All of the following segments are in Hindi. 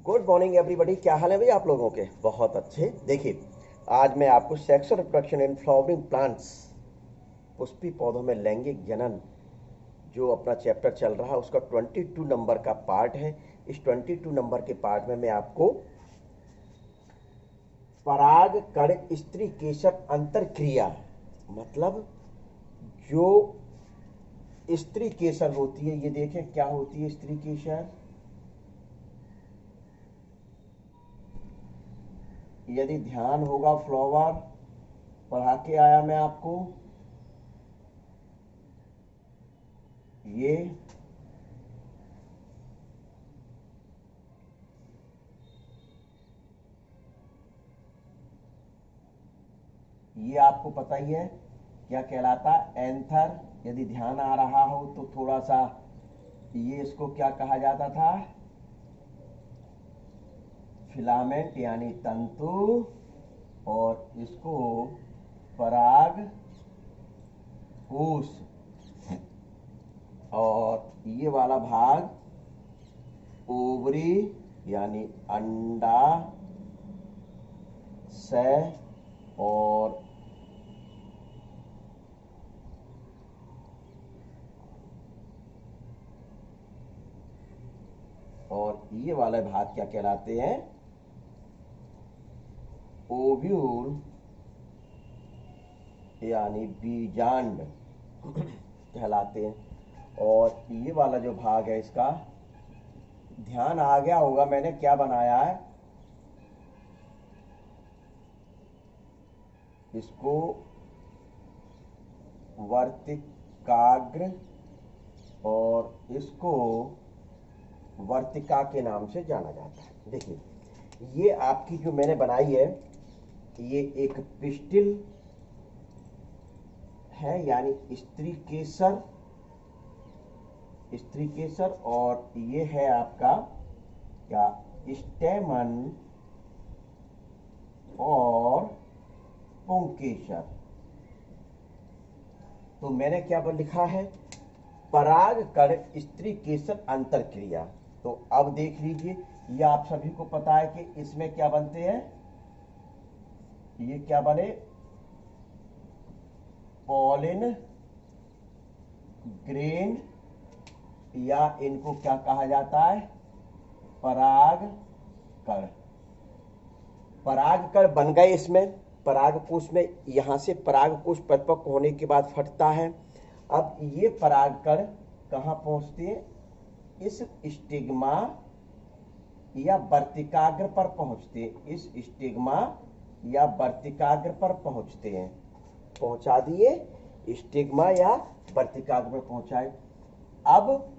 Good morning everybody. क्या हाल है भाई आप लोगों के? बहुत अच्छे। देखिए, आज मैं आपको sexual reproduction in flowering plants, Pushpi पौधों में लैंगिक जनन, जो अपना चैप्टर चल रहा है उसका 22 नंबर का पार्ट है। इस 22 नंबर के पार्ट में मैं आपको पराग कण स्त्री केसर अंतरक्रिया, मतलब जो स्त्री केसर होती है, ये देखें क्या होती है स्त्री केसर। यदि ध्यान होगा फ्लावर पढ़ा के आया मैं आपको, ये आपको पता ही है क्या कहलाता है, एंथर। यदि ध्यान आ रहा हो तो थोड़ा सा, ये इसको क्या कहा जाता था, फिलामेंट यानी तंतु, और इसको पराग कोश, और ये वाला भाग ओवरी यानी अंडा शय, और ये वाले भाग क्या कहलाते हैं, ओव्यूल यानी बीजांड कहलाते हैं। और ये वाला जो भाग है, इसका ध्यान आ गया होगा मैंने क्या बनाया है, इसको वर्तिकाग्र और इसको वर्तिका के नाम से जाना जाता है। देखिए, ये आपकी जो मैंने बनाई है, ये एक पिस्टिल है यानी स्त्री केसर, और ये है आपका क्या, स्टेमन और पुंकेसर। तो मैंने क्या लिखा है, पराग कण स्त्री केसर अंतरक्रिया। तो अब देख लीजिए, ये आप सभी को पता है कि इसमें क्या बनते हैं, ये क्या बने, पॉलिन ग्रेन, या इनको क्या कहा जाता है, पराग कण। पराग कण बन गए इसमें, पराग कोश में, यहां से पराग कोश परिपक्व होने के बाद फटता है। अब ये पराग कण कहां पहुंचते हैं, इस स्टिग्मा या वर्तिकाग्र पर पहुंचते हैं, इस स्टिग्मा या वर्तिकाग्र पर पहुंचते हैं। पहुंचा दिए, स्टिग्मा या वर्तिकाग्र पर पहुंचाए। अब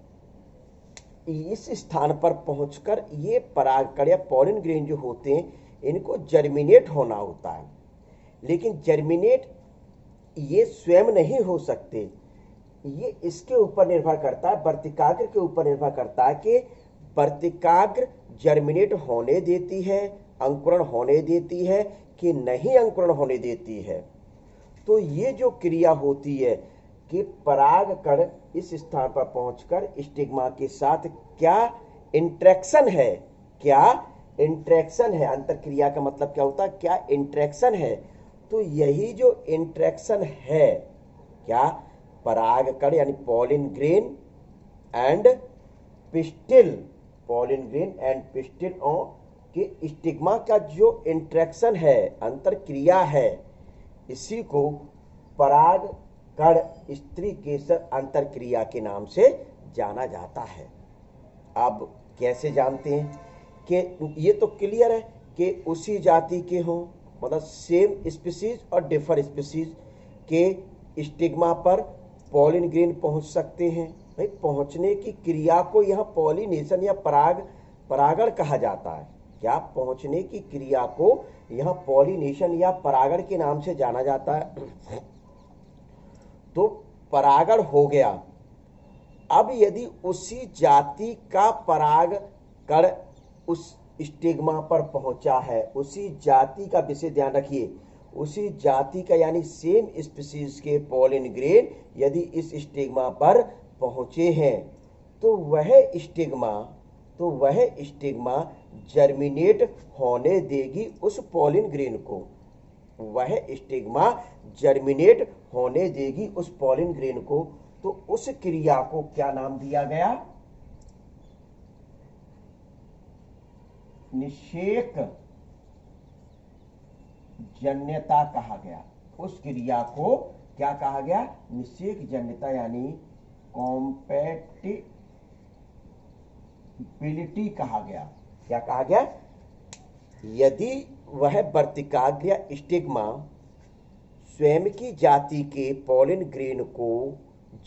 इस स्थान पर पहुंचकर ये परागकण या पॉलिन ग्रेन जो होते हैं, इनको जर्मिनेट होना होता है। लेकिन जर्मिनेट ये स्वयं नहीं हो सकते, ये इसके ऊपर निर्भर करता है, वर्तिकाग्र के ऊपर निर्भर करता है कि वर्तिकाग्र जर्मिनेट होने देती है, अंकुरण होने देती है कि नहीं अंकुरण होने देती है। तो ये जो क्रिया होती है कि परागकण इस स्थान पर पहुंचकर स्टिग्मा के साथ क्या इंटरेक्शन है, अंतरक्रिया का मतलब क्या होता है, क्या इंटरेक्शन है। तो यही जो इंटरेक्शन है, क्या, परागकण यानी पॉलिन ग्रेन एंड पिस्टिल, और के स्टिग्मा का जो इंटरेक्शन है, अंतरक्रिया है, इसी को पराग कण स्त्री केसर अंतरक्रिया के नाम से जाना जाता है। अब कैसे जानते हैं कि ये तो क्लियर है कि उसी जाति के हों, मतलब सेम स्पीसीज और डिफर स्पीसीज के स्टिग्मा पर पॉलिन ग्रेन पहुंच सकते हैं। भाई, पहुंचने की क्रिया को यहाँ पॉलिनेशन या परागण कहा जाता है। क्या, पहुंचने की क्रिया को यहाँ पॉलिनेशन या परागण के नाम से जाना जाता है। तो परागण हो गया। अब यदि उसी जाति का परागकण उस स्टिग्मा पर पहुंचा है, उसी जाति का, विशेष ध्यान रखिए, उसी जाति का यानी सेम स्पीसीज के पॉलिन ग्रेन यदि इस स्टिग्मा पर पहुंचे हैं, तो वह स्टिग्मा तो वह स्टिग्मा जर्मिनेट होने देगी उस पॉलिन ग्रेन को, वह स्टिग्मा जर्मिनेट होने देगी उस पॉलिन ग्रेन को। तो उस क्रिया को क्या नाम दिया गया? निषेक जन्यता कहा गया। उस क्रिया को क्या कहा गया? निषेक जन्यता, यानी कॉम्पैटिबिलिटी कहा गया। क्या कहा गया? यदि वह वर्तिकाग्र या स्टिग्मा स्वयं की जाति के पॉलिन ग्रेन को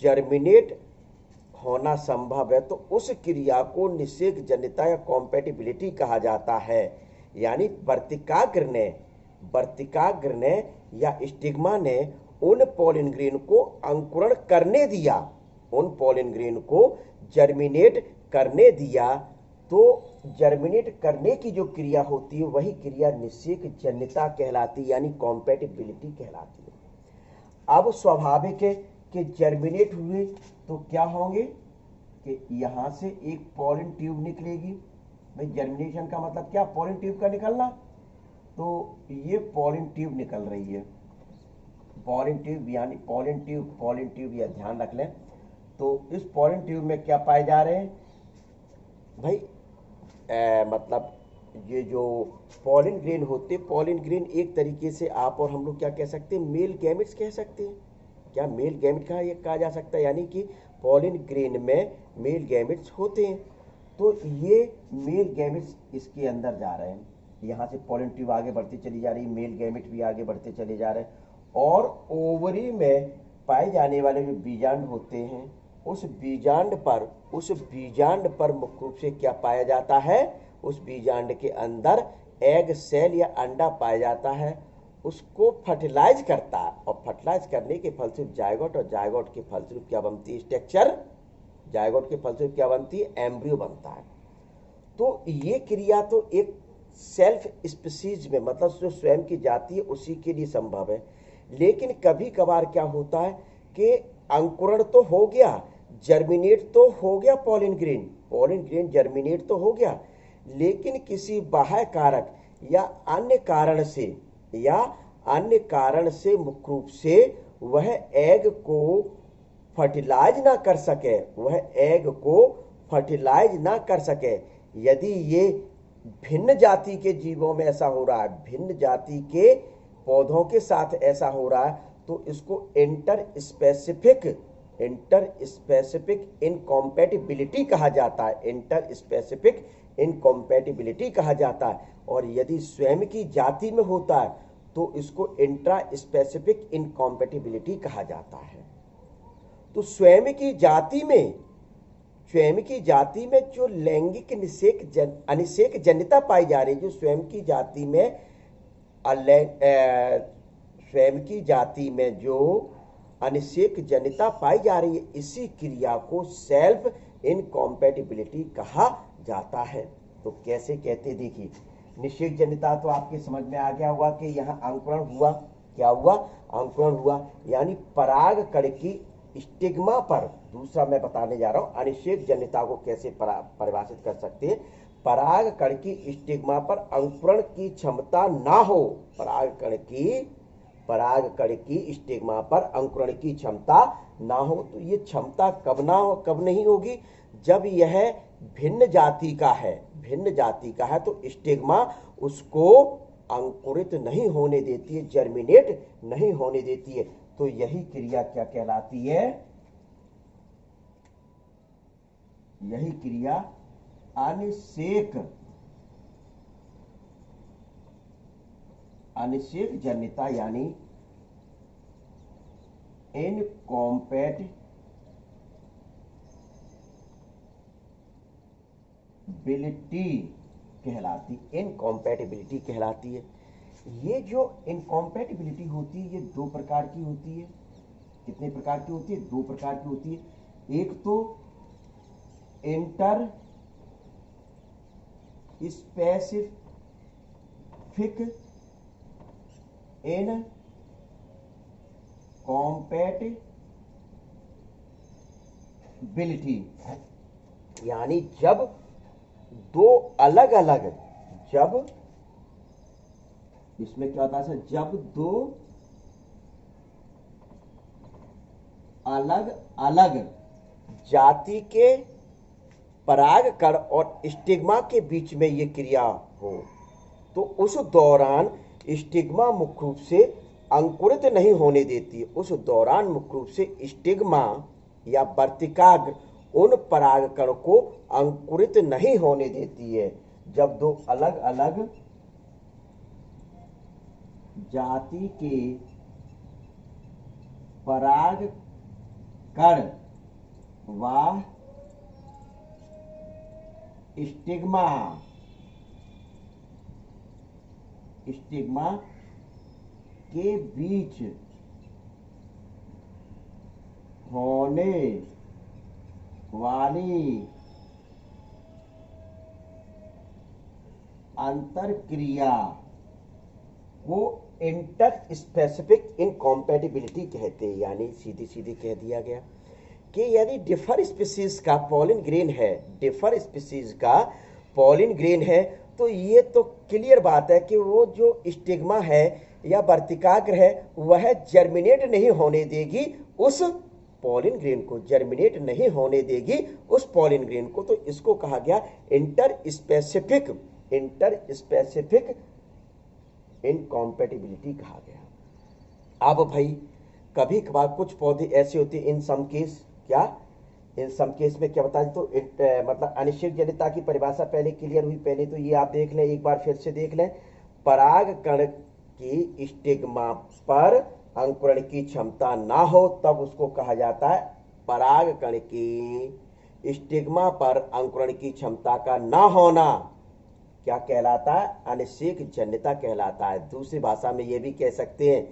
जर्मिनेट होना संभव है तो उस क्रिया को निषेक जन्यता या कॉम्पैटिबिलिटी कहा जाता है। यानी वर्तिकाग्र ने या स्टिग्मा ने उन पॉलिन ग्रेन को अंकुरण करने दिया, उन पॉलिन ग्रेन को जर्मिनेट करने दिया, तो जर्मिनेट करने की जो क्रिया होती है वही क्रिया निषेक जन्यता कहलाती है, यानी कॉम्पैटिबिलिटी कहलाती है। अब स्वाभाविक है कि जर्मिनेट हुए तो क्या होंगे कि यहां से एक पॉलिन ट्यूब निकलेगी। भाई जर्मिनेशन का मतलब क्या? पॉलिन ट्यूब का निकलना। तो ये पॉलिन ट्यूब निकल रही है, पॉलिन ट्यूब, यानी पॉलिन ट्यूब, यह ध्यान रख लें। तो इस पॉलिन ट्यूब में क्या पाए जा रहे हैं भाई? मतलब ये जो पॉलिन ग्रेन होते, पॉलिन ग्रेन एक तरीके से आप और हम लोग क्या कह सकते हैं? मेल गैमेट्स कह सकते हैं। क्या मेल गैमेट का ये कहा जा सकता है? यानी कि पॉलिन ग्रेन में मेल गैमेट्स होते हैं। तो ये मेल गैमेट्स इसके अंदर जा रहे हैं, यहाँ से पॉलिन ट्यूब आगे बढ़ती चली जा रही है, मेल गैमेट भी आगे बढ़ते चले जा रहे हैं, और ओवरी में पाए जाने वाले जो बीजांड होते हैं उस बीजांड पर मुख्य रूप से क्या पाया जाता है? उस बीजांड के अंदर एग सेल या अंडा पाया जाता है, उसको फर्टिलाइज करता है, और फर्टिलाइज करने के फलस्वरूप जायगोट, और जायगोट के फलस्वरूप क्या बनती है? स्ट्रक्चर। जायगोट के फलस्वरूप क्या बनती है? एम्ब्रियो बनता है। तो ये क्रिया तो एक सेल्फ स्पीसीज में, मतलब जो स्वयं की जाति है उसी के लिए संभव है। लेकिन कभी कभार क्या होता है कि अंकुरण तो हो गया, जर्मिनेट तो हो गया, पॉलिन ग्रेन जर्मिनेट तो हो गया, लेकिन किसी बाह्य कारक या अन्य कारण से मुख्य रूप से वह एग को फर्टिलाइज ना कर सके। यदि ये भिन्न जाति के जीवों में ऐसा हो रहा है, भिन्न जाति के पौधों के साथ ऐसा हो रहा है, तो इसको इंटर स्पेसिफिक इनकॉम्पैटिबिलिटी कहा जाता है, इंटर स्पेसिफिक इनकॉम्पैटिबिलिटी कहा जाता है। और यदि स्वयं की जाति में होता है तो इसको इंट्रा स्पेसिफिक इनकॉम्पैटिबिलिटी कहा जाता है। तो स्वयं की जाति में जो लैंगिक अनिषेक जन्यता पाई जा रही है, जो स्वयं की जाति में जो अनिषेक जन्यता पाई जा रही है, इसी क्रिया को सेल्फ इनकॉम्पैटिबिलिटी कहा जाता है। तो कैसे कहते? देखिए, निषेक जन्यता तो आपके समझ में आ गया होगा कि यहाँ अंकुरण हुआ। क्या हुआ? अंकुरण हुआ, यानी पराग कण की स्टिग्मा पर, दूसरा मैं बताने जा रहा हूं अनिषेक जन्यता को कैसे परिभाषित कर सकते हैं। पराग कण की स्टिग्मा पर अंकुरण की क्षमता ना हो, पराग कण की स्टिग्मा पर अंकुरण की क्षमता ना हो, तो ये क्षमता कब नहीं होगी? जब यह भिन्न जाति का है तो स्टिग्मा उसको अंकुरित नहीं होने देती है, जर्मिनेट नहीं होने देती है। तो यही क्रिया क्या कहलाती है? यही क्रिया अनिषेक जन्यता, यानी इनकॉम्पैटिबिलिटी कहलाती है। ये जो इनकॉम्पैटिबिलिटी होती है ये दो प्रकार की होती है। कितने प्रकार की होती है? दो प्रकार की होती है। एक तो इंटर स्पेसिफिक इनकॉम्पैटिबिलिटी, यानी जब दो अलग अलग, जब इसमें क्या होता है, जब दो अलग अलग जाति के परागकण और स्टिग्मा के बीच में ये क्रिया हो, तो उस दौरान स्टिग्मा मुख्य रूप से अंकुरित नहीं होने देती। उस दौरान मुख्य रूप से स्टिग्मा या वर्तिकाग्र उन परागकण को अंकुरित नहीं होने देती है। जब दो अलग अलग जाति के परागकण व स्टिग्मा के बीच होने वाली अंतरक्रिया को इंटर स्पेसिफिक इनकॉम्पैटिबिलिटी कहते हैं। यानी सीधी सीधी कह दिया गया कि यदि डिफर स्पीसीज का पॉलिन ग्रेन है, डिफर स्पीसीज का पॉलिन ग्रेन है, तो ये तो क्लियर बात है कि वो जो स्टिग्मा है या वर्तिकाग्र है वह जर्मिनेट नहीं होने देगी उस पॉलिन ग्रेन को, जर्मिनेट नहीं होने देगी उस पॉलिन ग्रेन को। तो इसको कहा गया इंटर स्पेसिफिक इनकॉम्पैटिबिलिटी कहा गया। अब भाई कभी कभार कुछ पौधे ऐसे होते हैं, इन सम केस क्या, इन सम केस में क्या बताएं, तो मतलब अनिश्चित जनिता की परिभाषा पहले क्लियर हुई। पहले तो ये आप देख लें, एक बार फिर से देख लें। परागकण की स्टिग्मा पर अंकुरण की क्षमता ना हो तब उसको कहा जाता है, परागकण की स्टिग्मा पर अंकुरण की क्षमता का ना होना क्या कहलाता है, अनिषेक जन्यता कहलाता है। दूसरी भाषा में ये भी कह सकते हैं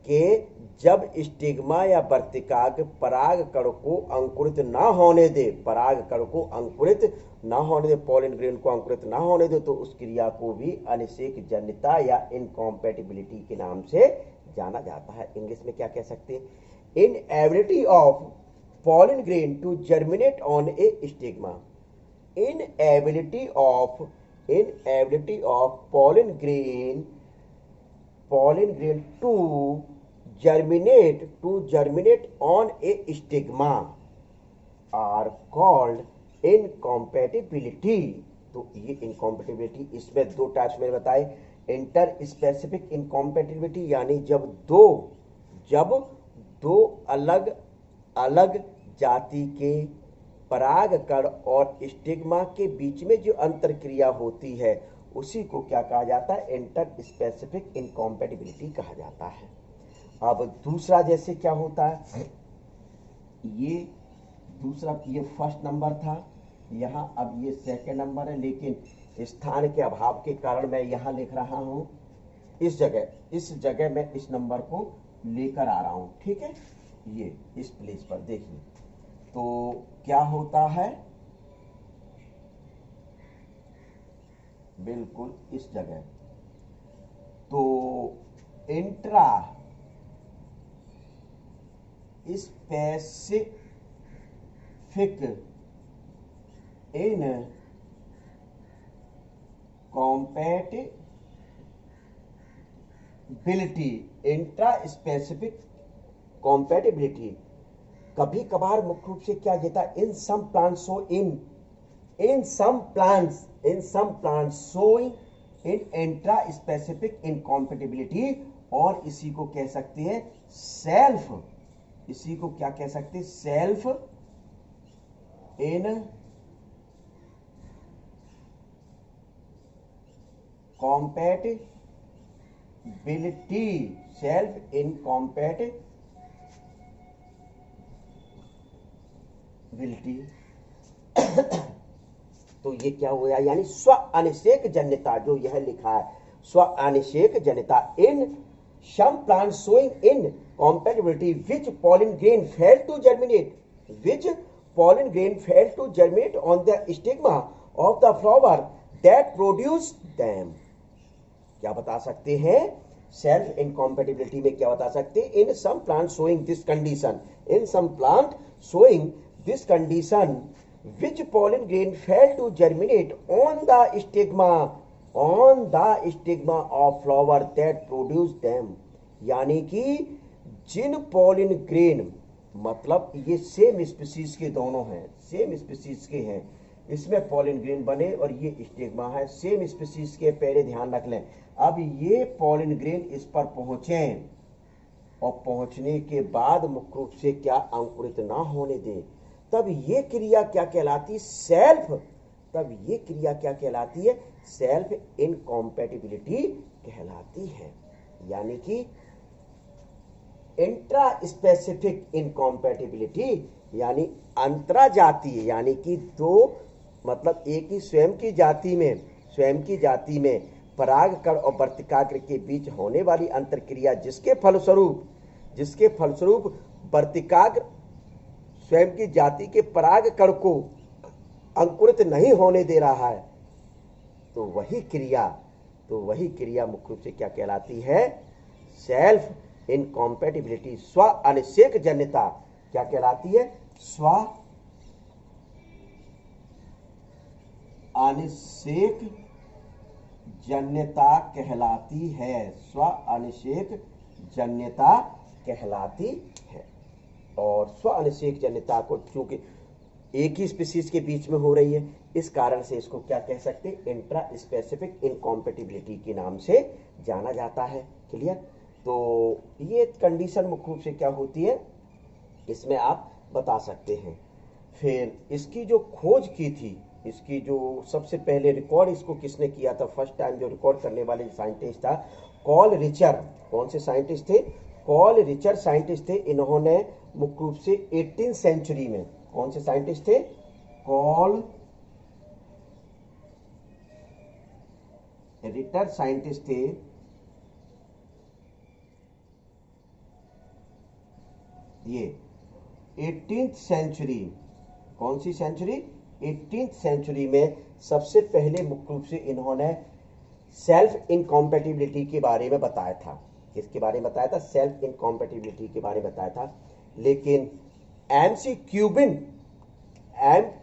कि जब स्टिग्मा या वर्तिकाग्र परागकण को अंकुरित ना होने दे, परागकण को अंकुरित ना होने दे, पॉलिन ग्रेन को अंकुरित ना होने दे, तो उस क्रिया को भी अनिषेक जन्यता या इनकॉम्पैटिबिलिटी के नाम से जाना जाता है। इंग्लिश में क्या कह सकते हैं, inability of pollen grain to germinate on a stigma, inability of pollen grain to germinate on a stigma are called incompatibility। तो ये इनकॉम्पेटिबिलिटी, इसमें दो टाइप्स में बताए, इंटर स्पेसिफिक इनकॉम्पेटिबिलिटी यानी जब दो अलग अलग जाति के परागकण और स्टिग्मा के बीच में जो अंतरक्रिया होती है उसी को क्या कहा जाता है, इंटर स्पेसिफिक इनकॉम्पैटिबिलिटी कहा जाता है। अब दूसरा जैसे क्या होता है, ये दूसरा, ये फर्स्ट नंबर था यहाँ, अब ये सेकंड नंबर है, लेकिन स्थान के अभाव के कारण मैं यहाँ लिख रहा हूँ इस जगह मैं इस नंबर को लेकर आ रहा हूँ, ठीक है। ये इस प्लेस पर देखिए, तो क्या होता है, बिल्कुल इस जगह, तो intraspecific incompatibility, intraspecific compatibility कभी कभार मुख्य रूप से क्या देता है, in some plants showing in intraspecific incompatibility, और इसी को कह सकते हैं सेल्फ, इसी को क्या कह सकते हैं, सेल्फ इन कॉम्पैटिबिलिटी, सेल्फ इनकॉम्पैटिबिलिटी। तो ये क्या हुआ, यानी स्व अनिषेक जन्यता, जो यह लिखा है स्व अनिषेक जन्यता, in some plant showing incompatibility which pollen grain fail to germinate on the stigma of the flower that produce them. क्या बता सकते हैं, सेल्फ इनकॉम्पैटिबिलिटी में क्या बता सकते हैं, in some plant showing this condition, in some plant showing this condition which pollen grain fail to germinate on the stigma of flower that produce them। यानी कि जिन पॉलिन ग्रेन, मतलब ये सेम स्पीसीज के दोनों हैं, सेम स्पीसीज के हैं, इसमें पॉलिन ग्रेन बने और ये स्टिग्मा है, सेम स्पीसीज के, पहले ध्यान रख लें। अब ये पॉलिन ग्रेन इस पर पहुंचे और पहुंचने के बाद मुख्य रूप से क्या अंकुरित ना होने दें, तब ये क्रिया क्या कहलाती है? सेल्फ। तब ये क्रिया क्या कहलाती है? सेल्फ इनकॉम्पैटिबिलिटी कहलाती है। यानी कि इंट्रा स्पेसिफिक इनकॉम्पैटिबिलिटी, यानी अंतरा जातीय, यानी कि दो, मतलब एक ही स्वयं की जाति में परागकण और वर्तिकाग्र के बीच होने वाली अंतरक्रिया जिसके फलस्वरूप वर्तिकाग्र स्वयं की जाति के परागकण को अंकुरित नहीं होने दे रहा है, तो वही क्रिया मुख्य रूप से क्या कहलाती है? सेल्फ इनकॉम्पैटिबिलिटी, स्व अनिषेक जन्यता क्या कहलाती है? स्व अनिषेक जन्यता कहलाती है। स्व अनिषेक जन्यता कहलाती है। और स्व अनिषेक जन्यता को चूंकि एक ही स्पीसीज के बीच में हो रही है, इस कारण से इसको क्या कह सकते हैं? इंट्रा स्पेसिफिक इनकॉम्पैटिबिलिटी के नाम से जाना जाता है। क्लियर? तो ये कंडीशन मुख्य रूप से क्या होती है, इसमें आप बता सकते हैं। फिर इसकी जो खोज की थी, इसकी जो सबसे पहले रिकॉर्ड इसको किसने किया था? फर्स्ट टाइम जो रिकॉर्ड करने वाले साइंटिस्ट था कॉल रिचर। कौन से साइंटिस्ट थे? कॉल रिचर साइंटिस्ट थे। इन्होंने मुख्य रूप से 18वीं सेंचुरी में, कौन से साइंटिस्ट थे? कॉल रिचर साइंटिस्ट थे। ये 18वीं सेंचुरी, कौन सी सेंचुरी? 18वीं सेंचुरी में सबसे पहले मुख्य रूप से इन्होंने सेल्फ इनकॉम्पैटिबिलिटी के बारे में बताया था। किसके बारे में बताया था? सेल्फ इनकॉम्पैटिबिलिटी के बारे में बताया था। लेकिन एम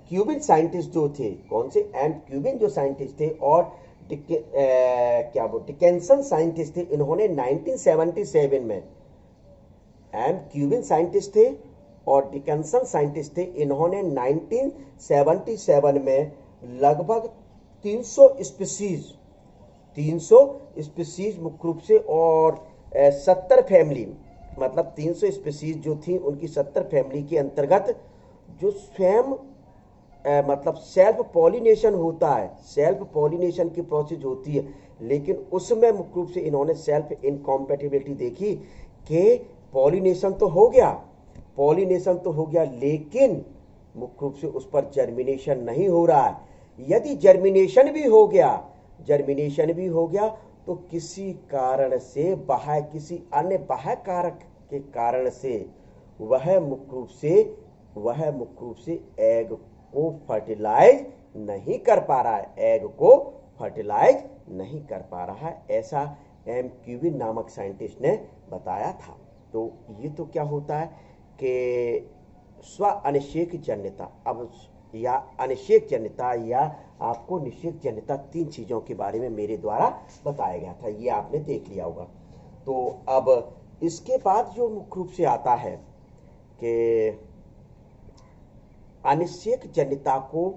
क्यूबिन साइंटिस्ट जो थे, कौन से? एम क्यूबिन जो साइंटिस्ट थे और डिकेंसन साइंटिस्ट थे, इन्होंने 1977 में, एम क्यूबिन साइंटिस्ट थे और डिकेंसन साइंटिस्ट थे, इन्होंने 1977 में लगभग 300 स्पीसीज मुख्य रूप से और 70 फैमिली, मतलब 300 स्पीसीज जो थी उनकी 70 फैमिली के अंतर्गत जो स्वयं मतलब सेल्फ पॉलिनेशन होता है, सेल्फ पॉलिनेशन की प्रोसेस होती है, लेकिन उसमें मुख्य रूप से इन्होंने सेल्फ इनकॉम्पैटिबिलिटी देखी कि पॉलिनेशन तो हो गया, लेकिन मुख्य रूप से उस पर जर्मिनेशन नहीं हो रहा है। यदि जर्मिनेशन भी हो गया तो किसी कारण से किसी अन्य बाह्य कारक के कारण से वह मुख्य रूप से एग को फर्टिलाइज नहीं कर पा रहा है, ऐसा एम क्यूबिन नामक साइंटिस्ट ने बताया था। तो ये तो क्या होता है कि स्व अनिषेक जन्यता, अब या अनिषेक जन्यता या आपको निषेक जन्यता, 3 चीजों के बारे में मेरे द्वारा बताया गया था, ये आपने देख लिया होगा। तो अब इसके बाद जो मुख्य रूप से आता है कि अनिषेक जन्यता को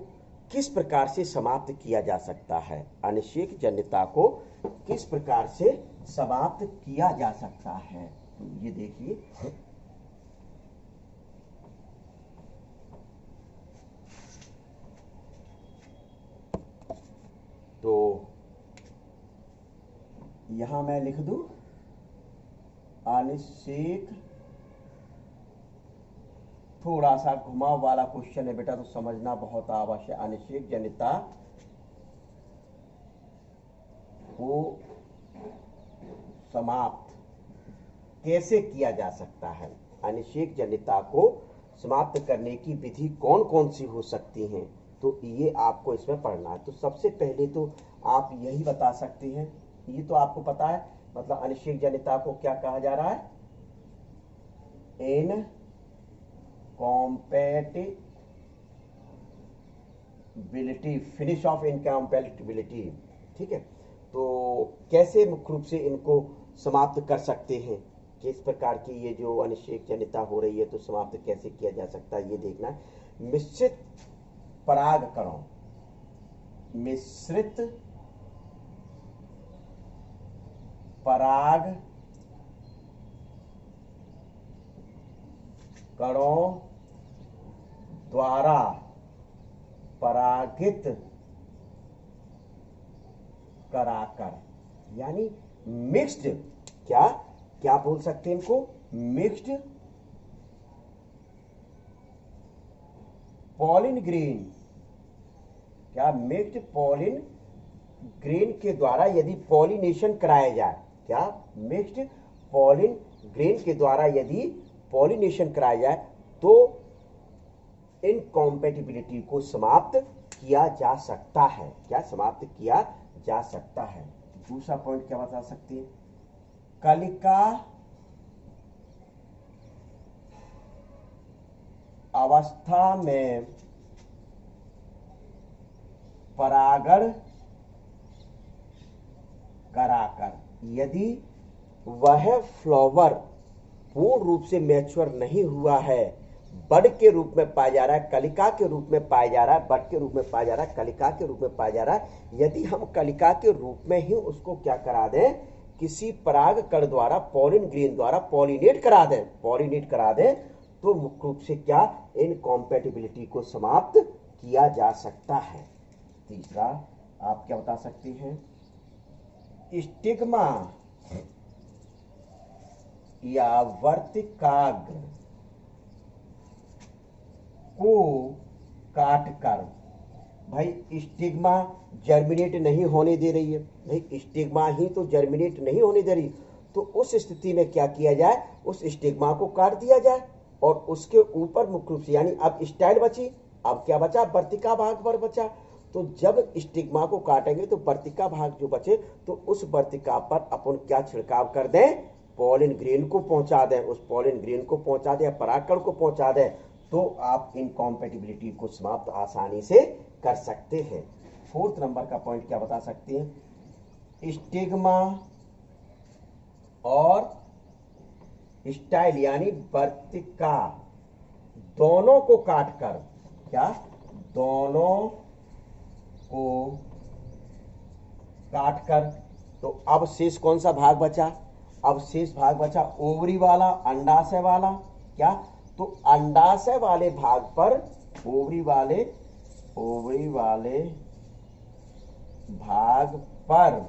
किस प्रकार से समाप्त किया जा सकता है, अनिषेक जन्यता को किस प्रकार से समाप्त किया जा सकता है, तो ये देखिए। तो यहां मैं लिख दूं अनिषेक, थोड़ा सा घुमाव वाला क्वेश्चन है बेटा, तो समझना बहुत आवश्यक। अनिषेक जन्यता को समाप्त कैसे किया जा सकता है, अनिषेक जन्यता को समाप्त करने की विधि कौन कौन सी हो सकती हैं, तो ये आपको इसमें पढ़ना है। तो सबसे पहले तो आप यही बता सकते हैं, ये तो आपको पता है, मतलब अनिषेक जन्यता को क्या कहा जा रहा है? इनकॉम्पैटिबिलिटी फिनिश ऑफ इनकॉम्पैटिबिलिटी। ठीक है, तो कैसे मुख्य रूप से इनको समाप्त कर सकते हैं, किस प्रकार की ये जो अनिश्चयजन्यता हो रही है तो समाप्त कैसे किया जा सकता है ये देखना है। मिश्रित पराग कणों, मिश्रित पराग कणों द्वारा परागित कराकर, यानी मिक्स्ड, क्या क्या बोल सकते हैं इनको, मिक्स्ड पॉलिन ग्रेन, क्या मिक्स्ड पॉलिन ग्रेन के द्वारा यदि पॉलिनेशन कराया जाए, क्या मिक्स्ड पॉलिन ग्रेन के द्वारा यदि पॉलिनेशन कराया जाए तो इनकॉम्पैटिबिलिटी को समाप्त किया जा सकता है, क्या समाप्त किया जा सकता है। दूसरा पॉइंट क्या बता सकते हैं, कलिका अवस्था में परागण कराकर, यदि वह फ्लावर पूर्ण रूप से मैच्योर नहीं हुआ है, बड के रूप में पाया जा रहा है, कलिका के रूप में पाया जा रहा है, बड के रूप में पाया जा रहा है, कलिका के रूप में पाया जा रहा है, यदि हम कलिका के रूप में ही उसको क्या करा दें, किसी पराग कण द्वारा पॉलिन ग्रेन द्वारा पॉलिनेट करा दें तो मुख्य रूप से क्या इनकॉम्पैटिबिलिटी को समाप्त किया जा सकता है। तीसरा आप क्या बता सकते हैं, स्टिग्मा या वर्तिकाग्र को काटकर, भाई स्टिग्मा जर्मिनेट नहीं होने दे रही है, भाई स्टिग्मा ही तो जर्मिनेट नहीं होने दे रही, तो उस स्थिति में क्या किया जाए, उस स्टिग्मा को काट दिया जाए और उसके ऊपर मुख्य रूप से, यानी अब स्टाइल बची, अब क्या बचा, वर्तिका भाग पर बचा, तो जब स्टिग्मा को काटेंगे तो वर्तिका भाग जो बचे तो उस वर्तिका पर अपन क्या छिड़काव कर दें, पॉलिन ग्रेन को पहुंचा दें, उस पॉलिन ग्रेन को पहुंचा दें, परागकण को पहुंचा दें, तो आप इनकॉम्पैटिबिलिटी को समाप्त आसानी से कर सकते हैं। फोर्थ नंबर का पॉइंट क्या बता सकते हैं, स्टिग्मा और स्टाइल यानी वर्तिका दोनों को काटकर, क्या दोनों को काटकर, तो अब शेष कौन सा भाग बचा, अब शेष भाग बचा ओवरी वाला, अंडाशय वाला, क्या तो अंडाशय वाले भाग पर, ओवरी वाले भाग पर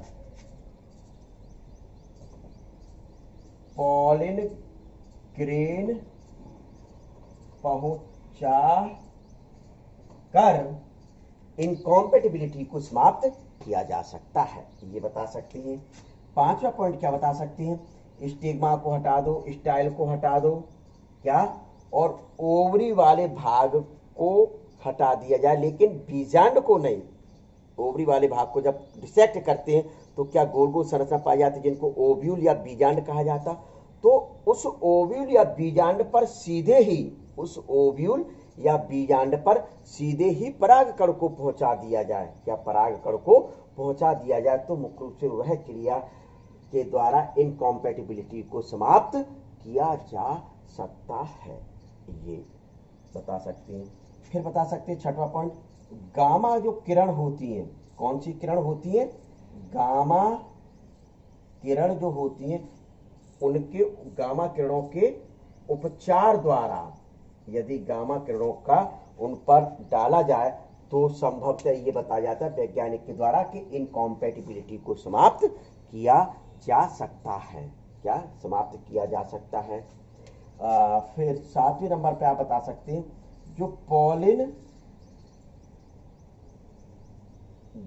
पॉलिन ग्रेन पहुंचा कर इनकॉम्पैटिबिलिटी को समाप्त किया जा सकता है, ये बता सकते हैं। पांचवा पॉइंट क्या बता सकते हैं, स्टिग्मा को हटा दो, स्टाइल को हटा दो, क्या और ओवरी वाले भाग को हटा दिया जाए, लेकिन बीजांड को नहीं। ओवरी वाले भाग को जब डिसेक्ट करते हैं तो क्या गोल गोल संरचना पाई जाती है जिनको ओव्यूल या बीजांड कहा जाता, तो उस ओव्यूल या बीजांड पर सीधे ही, उस ओव्यूल या बीजांड पर सीधे ही परागकण को पहुंचा दिया जाए, या परागकण को पहुंचा दिया जाए, तो मुख्य रूप से वह क्रिया के द्वारा इनकॉम्पैटिबिलिटी को समाप्त किया जा सकता है, ये बता सकते हैं। फिर बता सकते हैं छठवां पॉइंट, गामा जो किरण होती है, कौन सी किरण होती है, गामा किरण जो होती है, उनके गामा किरणों के उपचार द्वारा यदि गामा किरणों का उन पर डाला जाए तो संभवतः ये बताया जाता है वैज्ञानिक के द्वारा कि इनकॉम्पैटिबिलिटी को समाप्त किया जा सकता है, क्या समाप्त किया जा सकता है। फिर सातवें नंबर पे आप बता सकते हैं, जो पॉलिन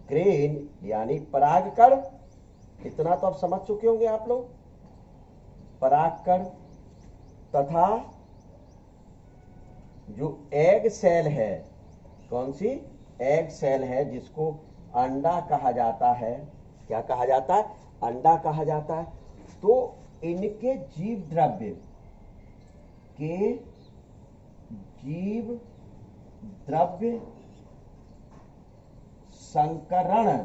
ग्रेन यानी परागकण, इतना तो आप समझ चुके होंगे आप लोग, परागकण तथा जो एग सेल है, कौन सी एग सेल है जिसको अंडा कहा जाता है, क्या कहा जाता है, अंडा कहा जाता है, तो इनके जीव द्रव्य संकरण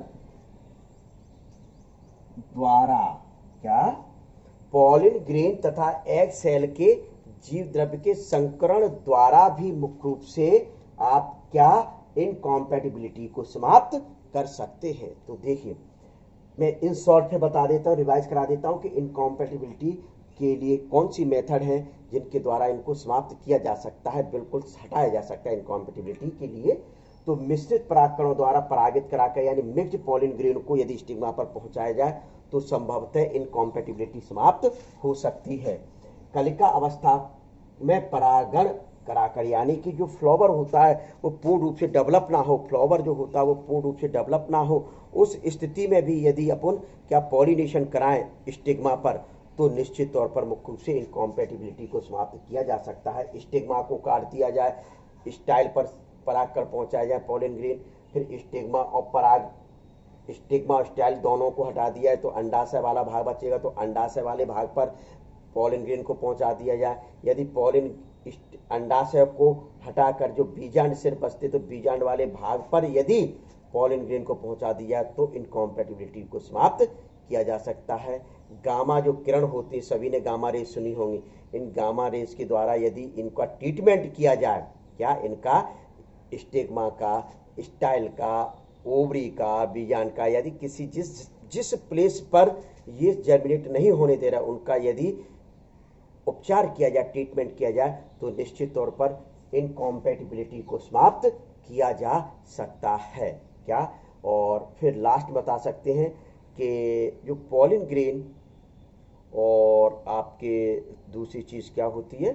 द्वारा, क्या, पॉलिन ग्रेन तथा एग सेल के जीव द्रव्य के संकरण द्वारा भी मुख्य रूप से आप क्या, इनकॉम्पैटिबिलिटी को समाप्त कर सकते हैं। तो देखिए मैं इन शॉर्ट में बता देता हूँ, रिवाइज करा देता हूँ कि इनकॉम्पैटिबिलिटी के लिए कौन सी मेथड है जिनके द्वारा इनको समाप्त किया जा सकता है, बिल्कुल हटाया जा सकता है इनकॉम्पैटिबिलिटी के लिए। तो मिश्रित परागकणों द्वारा परागित कराकर यानी मिक्स्ड पॉलिन ग्रेन को यदि स्टिग्मा पर पहुंचाया जाए तो संभवतः इनकॉम्पैटिबिलिटी समाप्त हो सकती है। कलिका अवस्था में परागण कराकर यानी कि जो फ्लावर होता है वो पूर्ण रूप से डेवलप ना हो, फ्लावर जो होता है वो पूर्ण रूप से डेवलप ना हो, उस स्थिति में भी यदि अपन क्या पॉलिनेशन कराएं स्टिग्मा पर तो निश्चित तौर पर मुख्य रूप से इनकॉम्पैटिबिलिटी को समाप्त किया जा सकता है। स्टिग्मा को काट दिया जाए, स्टाइल पर पराग कर पहुंचाया जाए पॉलिन ग्रेन, फिर स्टिग्मा और पराग, स्टिग्मा और स्टाइल दोनों को हटा दिया है तो अंडाशय वाला भाग बचेगा, तो अंडाशय वाले भाग पर पॉलिन ग्रेन को पहुंचा दिया जाए। यदि पॉलिन अंडाशय को हटाकर जो बीजांड सिर्फ बचते तो बीजांड वाले भाग पर यदि पॉलिन ग्रेन को पहुंचा दिया तो इनकॉम्पैटिबिलिटी को समाप्त किया जा सकता है। गामा जो किरण होती है, सभी ने गामा रेज सुनी होंगी, इन गामा रेज के द्वारा यदि इनका ट्रीटमेंट किया जाए, क्या, इनका स्टिग्मा का, स्टाइल का, ओवरी का, बीजांड का, यदि किसी जिस प्लेस पर ये जर्मिनेट नहीं होने दे रहा उनका यदि उपचार किया जाए, ट्रीटमेंट किया जाए तो निश्चित तौर पर इनकॉम्पैटिबिलिटी को समाप्त किया जा सकता है, क्या। और फिर लास्ट बता सकते हैं कि जो पॉलिन ग्रेन और आपके दूसरी चीज क्या होती है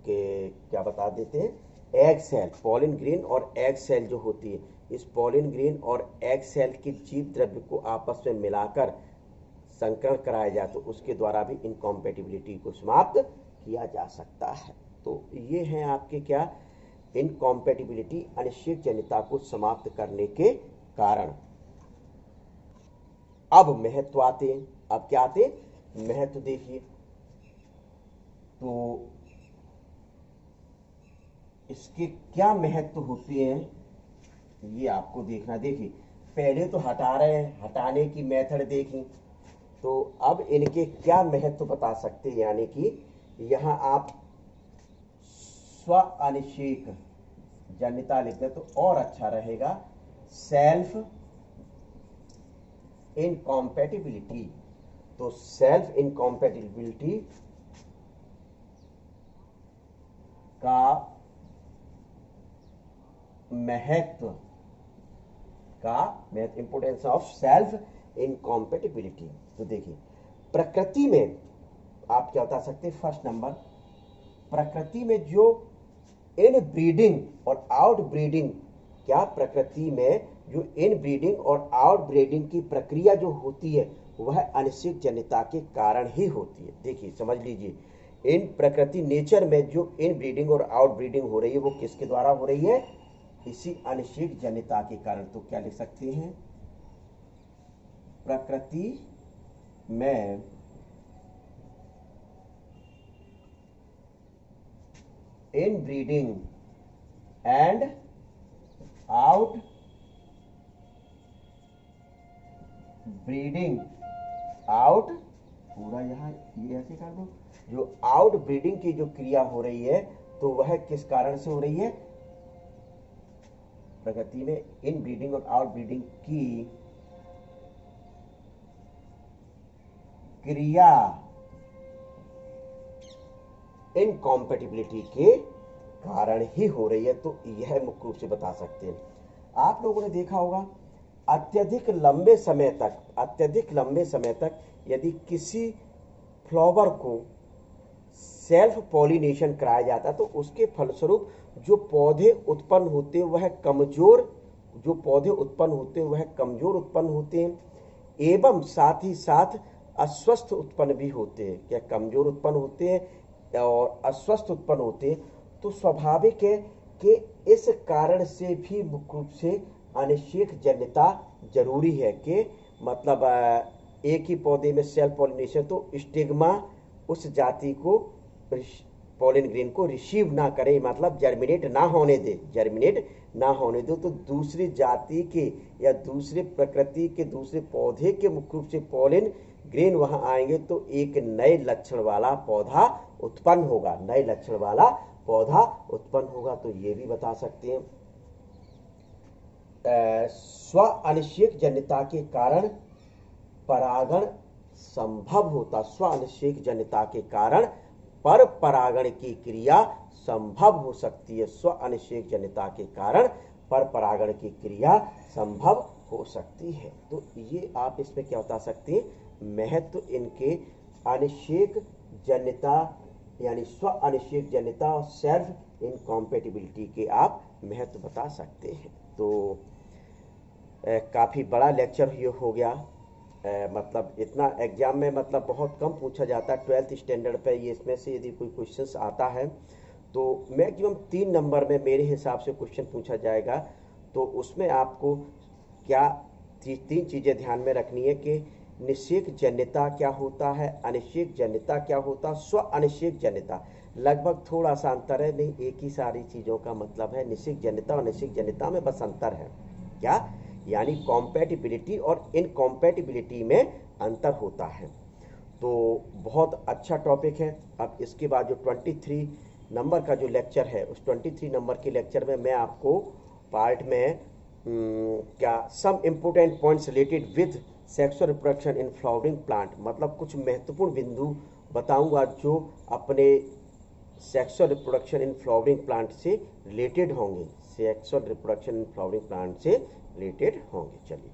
कि क्या बता देते हैं, एग सेल, पॉलिन ग्रेन और एग सेल जो होती है, इस पॉलिन ग्रेन और एग सेल के जीव द्रव्य को आपस में मिलाकर संकरण कराया जाए तो उसके द्वारा भी इनकॉम्पैटिबिलिटी को समाप्त किया जा सकता है। तो ये हैं आपके क्या, इनकॉम्पैटिबिलिटी, अनिश्चित जनिता को समाप्त करने के कारण। अब महत्व आते हैं, अब क्या आते, महत्व देखिए। तो इसके क्या महत्व होते हैं ये आपको देखना। देखिए पहले तो हटा रहे हैं, हटाने की मेथड देखी, तो अब इनके क्या महत्व बता सकते हैं, यानी कि यहां आप स्व अनिश्चित जनिता लिखते तो और अच्छा रहेगा, सेल्फ इनकॉम्पैटिबिलिटी। तो सेल्फ इनकॉम्पैटिबिलिटी का महत्व, इंपोर्टेंस ऑफ सेल्फ इनकॉम्पैटिबिलिटी। तो देखिए प्रकृति में आप क्या बता सकते हैं, फर्स्ट नंबर, प्रकृति में जो इन ब्रीडिंग और आउट ब्रीडिंग, क्या, प्रकृति में जो इन ब्रीडिंग और आउट ब्रीडिंग की प्रक्रिया जो होती है वह अनिश्चित जनिता के कारण ही होती है। देखिए समझ लीजिए, इन प्रकृति नेचर में जो इन ब्रीडिंग और आउट ब्रीडिंग हो रही है वो किसके द्वारा हो रही है, इसी अनिश्चित जनिता के कारण। तो क्या लिख सकते हैं, प्रकृति में इन breeding and out breeding, out पूरा यहाँ ये ऐसे कर दो, जो आउट ब्रीडिंग की जो क्रिया हो रही है तो वह किस कारण से हो रही है, प्रकृति में इन ब्रीडिंग और आउट ब्रीडिंग की क्रिया इनकॉम्पैटिबिलिटी के कारण ही हो रही है। तो यह मुख्य रूप से बता सकते हैं। आप लोगों ने देखा होगा अत्यधिक लंबे समय तक यदि किसी फ्लावर को सेल्फ पॉलिनेशन कराया जाता है तो उसके फलस्वरूप जो पौधे उत्पन्न होते हैं वह कमजोर उत्पन्न होते हैं एवं साथ ही साथ अस्वस्थ उत्पन्न भी होते हैं। क्या, कमजोर उत्पन्न होते हैं और अस्वस्थ उत्पन्न होते हैं। तो स्वाभाविक है कि इस कारण से भी मुख्य रूप से अनिश्चित जन्यता जरूरी है कि मतलब एक ही पौधे में सेल्फ पॉलिनेशन तो स्टिग्मा उस जाति को पोलन ग्रेन को रिसीव ना करे, मतलब जर्मिनेट ना होने दे, जर्मिनेट ना होने दो, तो दूसरी जाति के या दूसरे प्रकृति के दूसरे पौधे के मुख्य रूप से पोलन ग्रेन वहां आएंगे तो एक नए लक्षण वाला पौधा उत्पन्न होगा, नए लक्षण वाला पौधा उत्पन्न होगा। तो ये भी बता सकते हैं स्व अनिषेक जन्यता के कारण परागण संभव होता, स्व अनिषेक जन्यता के कारण पर परागण की क्रिया संभव हो सकती है, स्व अनिषेक जन्यता के कारण पर परागण की क्रिया संभव हो सकती है। तो ये आप इसमें क्या बता सकते हैं, महत्व इनके अनिषेक जन्यता यानी स्व अनिषेक जन्यता और सेल्फ इनकॉम्पेटिबिलिटी के आप महत्व बता सकते हैं। तो काफ़ी बड़ा लेक्चर ये हो गया, मतलब इतना एग्जाम में मतलब बहुत कम पूछा जाता है 12th स्टैंडर्ड पे, ये इसमें से यदि कोई क्वेश्चंस आता है तो मैक्सिमम 3 नंबर में मेरे हिसाब से क्वेश्चन पूछा जाएगा। तो उसमें आपको क्या 3 चीज़ें ध्यान में रखनी है कि निषेक जन्यता क्या होता है, अनिषेक जन्यता क्या होता, स्व अनिषेक जन्यता, लगभग थोड़ा सा अंतर है, नहीं एक ही सारी चीज़ों का मतलब है। निषेक जन्यता और अनिषेक जन्यता में बस अंतर है, क्या, यानी कॉम्पैटिबिलिटी और इनकॉम्पैटिबिलिटी में अंतर होता है। तो बहुत अच्छा टॉपिक है। अब इसके बाद जो 23 नंबर का जो लेक्चर है, उस 23 नंबर के लेक्चर में मैं आपको पार्ट में क्या some important points related with sexual reproduction in flowering plant, मतलब कुछ महत्वपूर्ण बिंदु बताऊंगा जो अपने sexual reproduction in flowering plant से रिलेटेड होंगे, sexual reproduction in flowering plant से रिलेटेड होंगे। चलिए।